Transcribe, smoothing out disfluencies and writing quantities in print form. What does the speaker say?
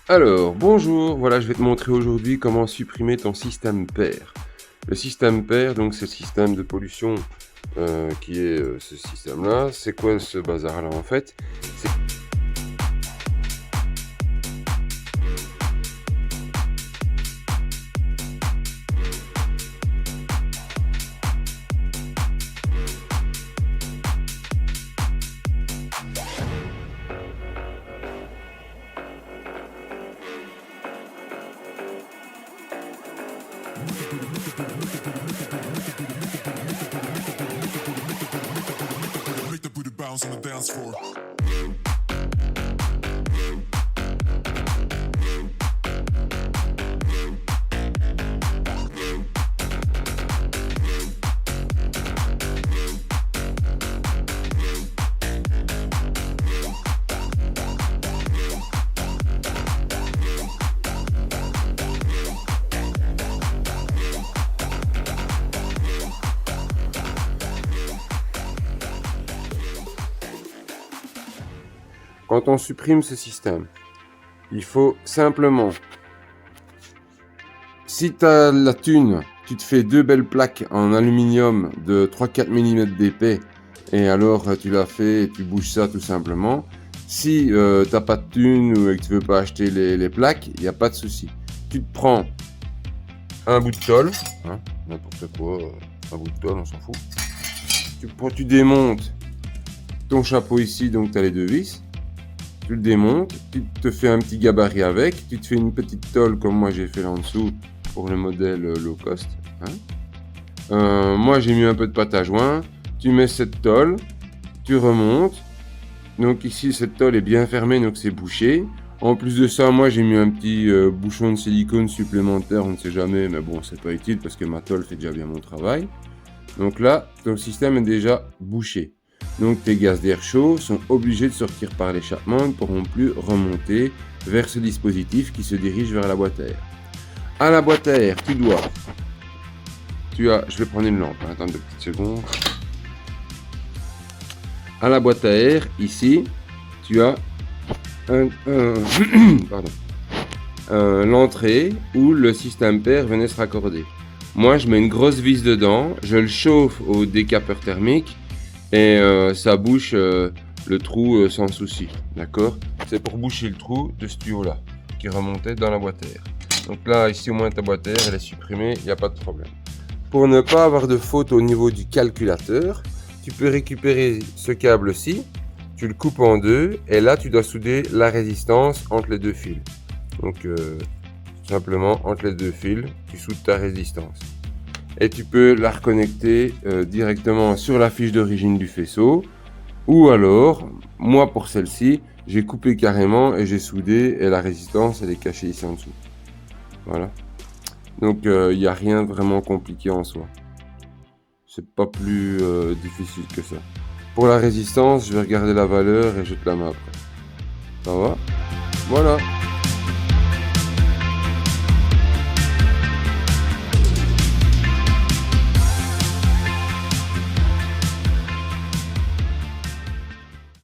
Alors, bonjour, voilà, je vais te montrer aujourd'hui comment supprimer ton système pair. Le système pair, donc c'est le système de pollution qui est ce système-là. C'est quoi ce bazar-là en fait? Make the booty bounce on the dance floor. Quand on supprime ce système, il faut simplement, si tu as la thune, tu te fais deux belles plaques en aluminium de 3-4 mm d'épais et alors tu l'as fait et tu bouges ça tout simplement. Si t'as pas de thune ou que tu veux pas acheter les plaques, il n'y a pas de souci. Tu te prends un bout de tôle, hein, n'importe quoi, un bout de tôle, on s'en fout. Tu démontes ton chapeau ici, donc tu as les deux vis. Tu le démontes, tu te fais un petit gabarit avec, tu te fais une petite tôle comme moi j'ai fait là en dessous pour le modèle low cost. Hein. Moi j'ai mis un peu de pâte à joint, tu mets cette tôle, tu remontes. Donc ici cette tôle est bien fermée, donc c'est bouché. En plus de ça, moi j'ai mis un petit bouchon de silicone supplémentaire, on ne sait jamais, mais bon c'est pas utile parce que ma tôle fait déjà bien mon travail. Donc là, ton système est déjà bouché. Donc tes gaz d'air chaud sont obligés de sortir par l'échappement et ne pourront plus remonter vers ce dispositif qui se dirige vers la boîte à air. À la boîte à air, je vais prendre une lampe, hein, attends 2 petites secondes. À la boîte à air, ici, tu as l'entrée où le système pair venait se raccorder. Moi, je mets une grosse vis dedans, je le chauffe au décapeur thermique et ça bouche le trou sans souci, d'accord? C'est pour boucher le trou de ce tuyau-là qui remontait dans la boîte à air. Donc là, ici au moins ta boîte à air, elle est supprimée, il n'y a pas de problème. Pour ne pas avoir de faute au niveau du calculateur, tu peux récupérer ce câble-ci, tu le coupes en deux et là, tu dois souder la résistance entre les deux fils. Donc simplement entre les deux fils, tu soudes ta résistance. Et tu peux la reconnecter directement sur la fiche d'origine du faisceau. Ou alors, moi pour celle-ci, j'ai coupé carrément et j'ai soudé et la résistance elle est cachée ici en dessous. Voilà. Donc il n'y a rien de vraiment compliqué en soi. C'est pas plus difficile que ça. Pour la résistance, je vais regarder la valeur et je te la mets après. Ça va? Voilà.